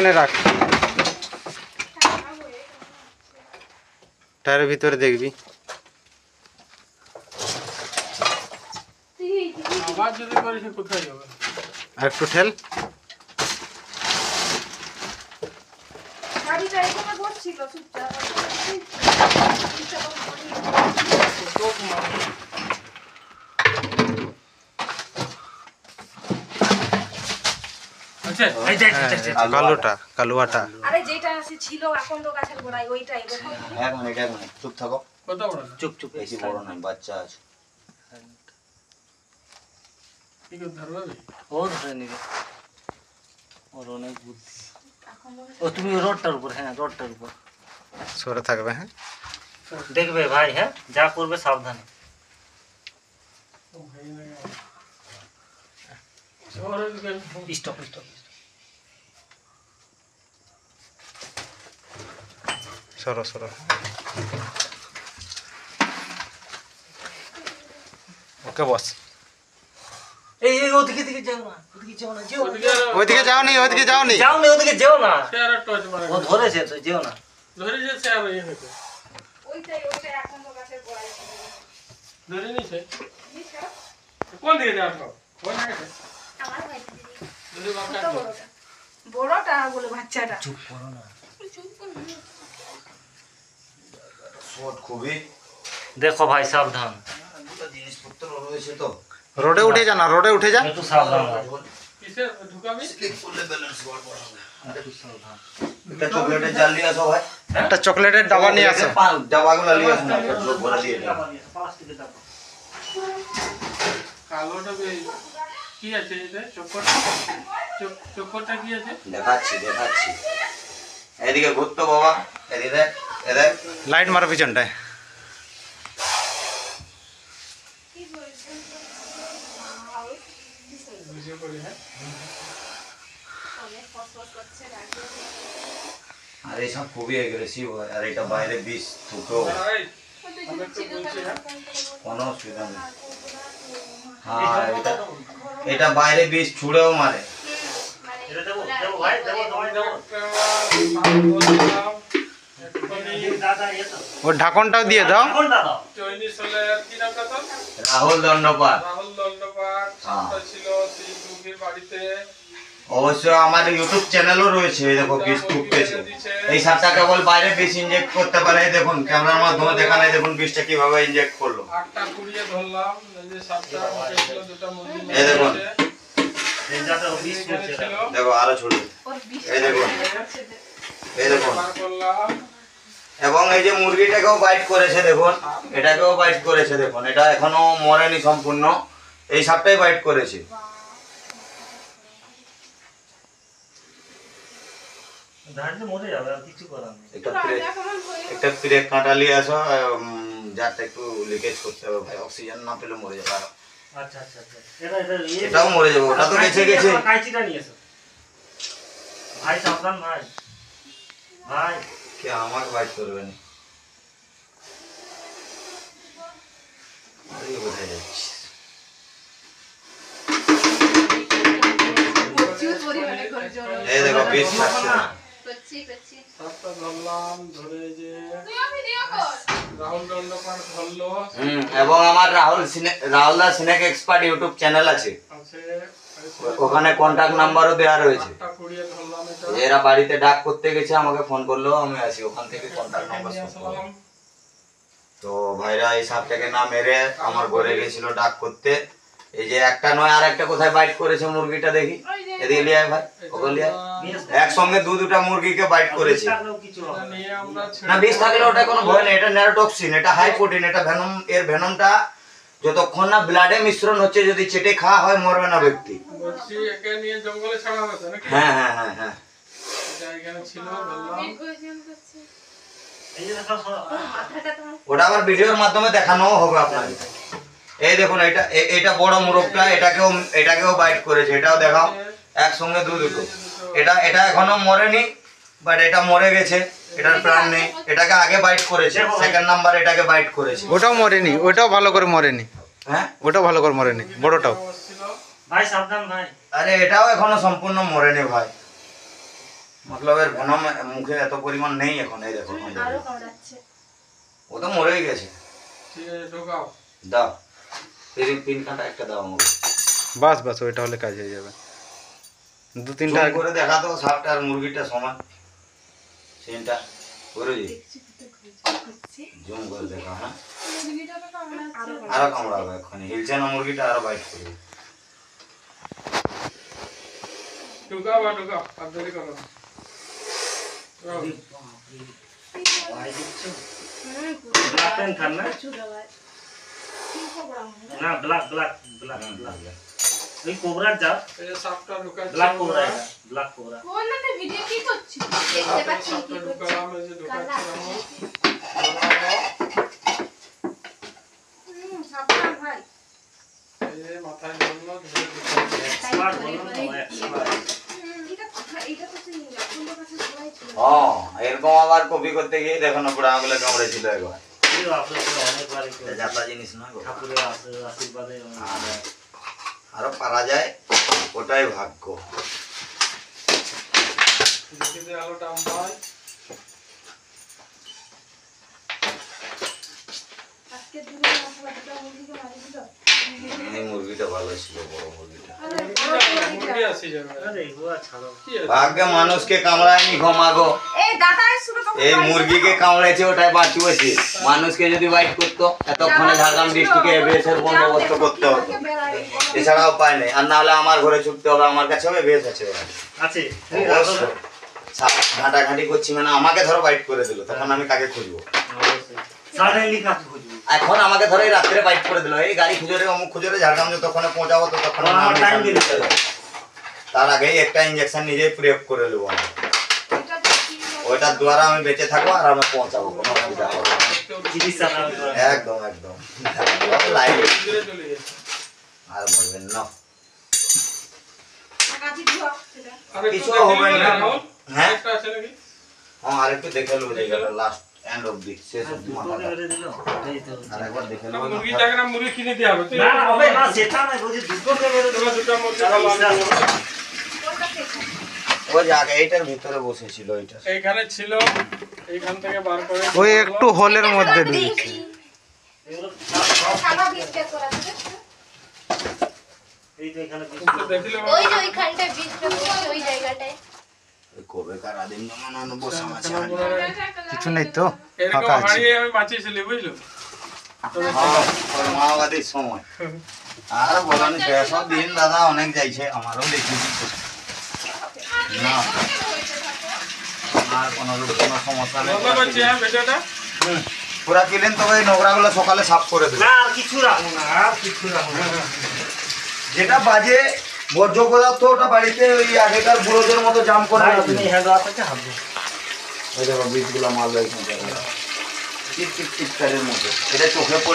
এখানে রাখ, টায়ারের ভিতরে দেখবি। আর একটু ঠেল। কালোটা, কালুয়াটা। আরে যেটা আছে ছিল এখন তো গাছের গোড়ায় ওইটাই। এক মিনিট চুপ থাকো। কত বড়? চুপ চুপ, বেশি বড় নয়, বাচ্চা আছে। কি করে ধরবে? ও ধরে নিবে, ওর অনেক বুদ্ধি। ও তুমি রডটার উপর, হ্যাঁ রডটার উপর সরে থাকবে। হ্যাঁ দেখবে ভাই, হ্যাঁ যা করবে সাবধানে। Stop stop. সরো সরো। ওকে বস। এই এই ওদিকে দিকে যাও না, ওদিকে যাও না, যেও ওইদিকে যাওনি, ওইদিকে যাওনি। যাও না, ওদিকে যেও না। স্যার টচ মারে। ও ধরেছে তো, যেও না। ধরেছে স্যার এই হতে। ওইটাই এখন তো গাছের গোড়ায়। ধরে নিছে। কোন দিকে যাও তো? ওই না গেছে। আমার ভাই ধরে বাবা। বড়টা। বড়টা বলে বাচ্চাটা। চুপ করো না। শর্ট খুবই। দেখো ভাই সাবধান, জিনিসপত্র রয়েছে তো। রোডে উঠে যা না, রোডে উঠে যা। একটু সাবধান ভাই। কিসে ঢুকাবি? স্লিপ করলে ব্যালেন্স গড়বড় হবে। একটু সাবধান। একটা চকলেটের জাল নিয়ে আসো ভাই। একটা চকলেটের ডাবা নিয়ে আসো। ডাবাগুলো নিয়ে আসো না, লোক ভরা দিয়ে দাও। কালোটা কি আছে এটা? চক্কর চক্করটা কি আছে? দেখাচ্ছি দেখাচ্ছি। এদিকে ঘুরতো বাবা, এদিকে এদিকে। লাইট মারো পিছনটায়। বুঝে পড়ি হ্যাঁ। আর এইসব খুবই এগ্রেসিভ হয়, আর এটা বাইরে বিষ থুকেও এই আমি তো বলছি হ্যাঁ। কোনো অসুবিধা নেই। হ্যাঁ এটা বাইরে বিষ ছুঁড়েও মারে। এটা দেবো দেবো ভাই, দেবো তোমায় দেবো। দাদা এটা ওর ঢাকনটাও দিয়ে দাও। কোন দাদা? চৈনিস হলে কি নামটা তোর? রাহুল দণ্ডপাট। রাহুল দণ্ডপাট ছিল সেই মুভির বাড়িতে। অবশ্য আমার ইউটিউব চ্যানেলও রয়েছে, এই দেখো বিষ থুকতেছে। এই সাপটা কেবল বাইরে বিষ ইনজেক্ট করতে পারে। এই দেখুন ক্যামেরার মাধ্যমে দেখা নাই, দেখুন বিষটা কিভাবে ইনজেক্ট করলো। আটটা কুড়িয়ে ধরলাম, এই যে সাপটা ছিল দুটো মুরগি। এই দেখুন। এই দাদা বিষ করছে। দেখো আরো ছোট। এই দেখুন, এই দেখুন। বার করলাম। এবং এই যে মুরগিটাকেও বাইট করেছে দেখুন, এটাকেও বাইট করেছে দেখুন। এটা এখনো মরেনি সম্পূর্ণ, এই সাপটাই বাইট করেছে। ধারতে মরে যাবে, আর কিছু করার নেই। একটা ফিরে কাঁটা নিয়ে আসো, যারটা একটু লিকেজ করতে হবে ভাই, অক্সিজেন না পেলে মরে যাবে। আর আচ্ছা আচ্ছা আচ্ছা, এটা এটা এটাও মরে যাবে, ওটা তো গেছে গেছে। কাঁচিটা নিয়ে এসো ভাই, সাবধান ভাই। ভাই কে আমাকে বাইট করবে না, বোঝা যাচ্ছে। এই দেখো বিষ খাচ্ছে না। সাপটা ধরলাম, ধরে যে রাহুল দণ্ডপাট ধরলো। এবং আমার রাহুল দা স্নেক এক্সপার্ট ইউটিউব চ্যানেল আছে, ওখানে কন্টাক্ট নাম্বারও দেওয়া রয়েছে। আটটা কুড়িয়ে ধরলাম এটা। এরা বাড়িতে ডাক করতে গেছে, আমাকে ফোন করলেও আমি আসি, ওখান থেকে কন্টাক্ট নাম্বার নিয়ে সব পাবো। আসলাম। তো ভাইরা এই সাপটাকে না মেরে আমার ঘরে গেছিল ডাক করতে। এই যে একটা নয় আর একটা কোথায় বাইট করেছে মুরগিটা দেখি, এদিকে লিয়ে আয় ভাই, ওকে লিয়ে আয়। একসঙ্গে দুটা মুরগিকে বাইট করেছে। কিছু হবে এটা না। নিয়ে আমরা না বিষ থাকলে ওটা কোনো ভয় নেই, এটা নেরোটক্সিন, এটা হাই প্রোটিন, এটা ভেনম। এর ভেনমটা যতক্ষণ না ব্লাডে মিশ্রণ হচ্ছে, যদি চেটে খাওয়া হয় মরবে না ব্যক্তি। বলছি একে নিয়ে জঙ্গলে ছাড়া হতো নাকি? হ্যাঁ হ্যাঁ হ্যাঁ হ্যাঁ। এটা এখানে ছিল ধরলাম। এই যে দেখো সরো। ওটা আবার ভিডিওর মাধ্যমে দেখানো হবে আপনাকে। এই দেখুন এটা বড় মুরগটা, এটাকেও বাইট করেছে, এটাও দেখাও। একসঙ্গে দুটো। এটা এখনো মরেনি, বাট এটা মরে গেছে, এটার প্রাণ নেই। এটাকে আগে বাইট করেছে, সেকেন্ড নাম্বার এটাকে বাইট করেছে। ওটাও মরেনি, ওটাও ভালো করে মরেনি। হ্যাঁ ওটাও ভালো করে মরেনি, বড়টাও। ছিল ভাই সাবধান ভাই। আরে এটাও এখনো সম্পূর্ণ মরেনি ভাই। মতলব এর ভনম মুখে এত পরিমাণ নেই এখন, এই দেখো আরো কামড়াচ্ছে। ও তো মরেই গেছে। ঠিক আছে ঢোকাও। দাও পিন কাঁটা একটা দাও আমাকে। বাস বাস ওইটা হলে কাজ হয়ে যাবে। দু তিনটা জুম করে দেখা তো সাপটা আর মুরগিটা সমান সেটা গুরুজি, জুম করে দেখা। হ্যাঁ আরো কামড়াবে এক্ষুনি, হিলছে না মুরগিটা, আরো বাইট করবে। ঢোকাও বা ঢোকাও, আর দেরি করো না। ঢোকাও। ব্ল্যাক পেন খান না? না ব্ল্যাক ব্ল্যাক ব্ল্যাক ব্ল্যাক ওই কোবরার যা এই যে সাপটা ঢোকাচ্ছি ব্ল্যাক কোবরা, আমরা। এটা ব্ল্যাক কোবরা। কোনটাতে ভিডিও কি করছিস? দেখতে পাচ্ছি সাপটা কি করছিস? ঢোকালাম, এই যে ঢোকাচ্ছি আমরা। সাবধান ভাই। এই যে মাথায় ধরলো, ধরে ঢোকাচ্ছি। এক্সপার্ট বলো না, এক্সপার্ট। এটা কোথায়? এটা তো সেই এখন তো কাছে সবাই ছিল। হ্যাঁ এরকম আবার কপি করতে গিয়ে দেখো না পুরো আঙুলে কামড়েছিল একবার। এই আপনার অনেকবার এটা যাতা জিনিস না গো। ঠাকুরের আশীর্বাদে আরো পারা যায়, ওটাই ভাগ্য। দেখি যে আলোটা হয়। আজকে দুটো মশলা দুটো মুরগিকে মারি দিল। এই মুরগিটা ভালো ছিল, বড় মুরগিটা। মুরগি আসি যাবে। আরে এগুলো ছাড়ো। কি আছে? ভাগ্যে মানুষকে কামড়ায়নি ঘমাগো, এই দাদাই শুরু তো এই মুরগিকে কামড়েছে ওটাই বাঁচিয়েছে। মানুষকে যদি বাইট করতো এতক্ষণে ঝাড়গ্রাম ডিস্ট্রিক্টে এবিএস এর বন্দোবস্ত করতে হতো, এছাড়া উপায় নেই। আর না হলে আমার ঘরে ছুটতে হবে, আমার কাছে এবিএস আছে ওরা। আছে অবশ্যই। ঘাটাঘাটি করছি মানে আমাকে ধরো বাইট করে দিল, তখন আমি কাকে খুঁজবো? সাডেনলি কাকে খুঁজবো? এখন আমাকে ধরে এই রাত্রে বাইট করে দিল, এই গাড়ি খুঁজরে অমুক খুঁজরে ঝাড়গ্রাম যতক্ষণে পৌঁছাবো ততক্ষণে আমার আমি time সামনে দিতে চলে যাবো। তার আগেই একটা ইঞ্জেকশন নিজেই প্রয়োগ করে নেবো আমি। ওইটার দ্বারা আমি বেঁচে থাকবো আর আমি পৌঁছাবো, কোনো অসুবিধা হবে না। চিকিৎসা নামে করে। একদম একদম লাইভে দূরে চলে গেছে। আর মরবেন না, কাটি দিও সেটা। আরেকটু কিছু দেখে হবে নিবি না। রাহুল? হ্যাঁ আরেকটা আছে নাকি? হ্যাঁ আরেকটু দেখে নেবো জায়গাটা, লাস্ট এন্ড অফ দি শেষ অব্দি দুটো মাথাটা মেরে দিল। এই তো হচ্ছে। আর একবার দেখে না, নেবো। মুরগিটাকে না মুরগি কিনে দিয়ে হবে। তুই না না হবে না, সেটা না, বলছি দুটো মেরে দিল। তোরা দুটো মুরগি ভালো আনবো। কোনটা থেকে? ওই যে আগে এইটার ভিতরে বসেছিল ওইটা। এইখানে ছিল, এইখান থেকে বার করে ওই একটু হোলের মধ্যে ঢুকেছে। এগুলো খাবার বিস্কুট করা আছে। এই তো এখানে তো দেখিলে ওই যে ওইখানটায় বীজটা বসে ওই জায়গাটায় ওই কবেকার আদিম জমানো বসা আছে। কিছু নেই তো, এরকম ফাঁকা আছে। হারিয়ে আমি বাঁচিয়েছিলি বুঝলো। হ্যাঁ ওই মাওবাদীর সময়। আর বলানি সেসব দিন দাদা অনেক যাইছে, আমারও দেখিছি। না আর কোনো সমস্যা নেই। বন্ধ করছি হ্যাঁ ভিডিওটা। পুরা কিলেন, তবে এই নোংরাগুলো সকালে সাফ করে দেবে। না আর কিছু রাখবো না, আর কিছু রাখবো না। যেটা বাজে বর্জ্য পদার্থ ওটা বাড়িতে ওই আগেকার বুড়োদের মতো জাম করে না, রাখবে। তুমি হ্যাঁ দেওয়া থেকে হাঁটবো। ওই দেখো বীজগুলো মারলো এখানে, টিপ টিপ টিপ কারের মতো, এটা চোখে পড়ে।